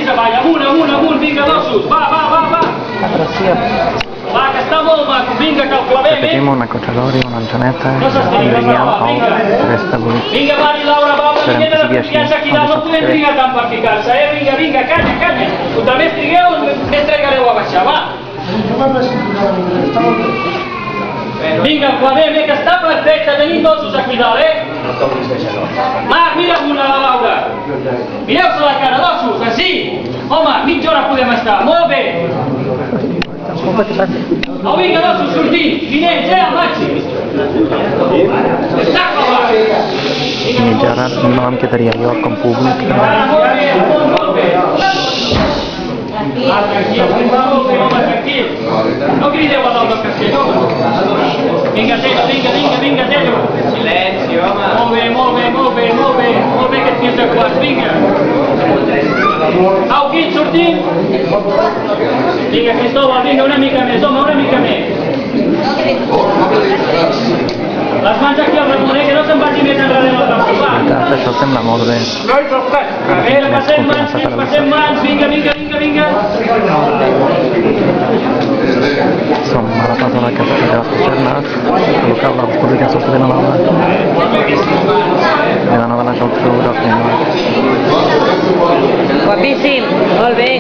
prisa, vai, amunt, vinga, d'ossos, va. Va, que està molt maco, vinga, que el clavem, Repetim una cotxadora, una enxaneta, un brillant, resta buit. Vinga, Mari, Laura, va, Esperem vinga, que de sigui així, confiança aquí dalt, no podem trigar tant per ficar-se, vinga, canya. Com més trigueu, més trigareu a baixar, va. Vinga, el clavem, que està perfecte, tenim d'ossos aquí dalt, Marc, mira amunt a la Laura. Mireu-se la cara d'ossos, així. Home, mitja hora podem estar, molt bé. Au, vinga, d'ossos, sortim. Vinents, al màxim. Exacte, va. Mitja hora no em quedaria jo com públic. Molt bé. Tranquil, home, tranquil. No crideu a dalt del castell, home. Vinga, Tello. Silenci, home. Molt bé, aquests 15 quarts, vinga. Au, Quim, sortim. Vinga, Cristóbal, vinga, una mica més, home, una mica més. Les mans aquí al ramoner, que no se'n vagi més enrere en el camp, va. Això sembla molt bé. Vinga, passem mans, vinga. Som a la plaça de la Casa de les Casernes, el local de les publicacions de la Nova. De la Nova de Jocs Europeus. Guapíssim, molt bé.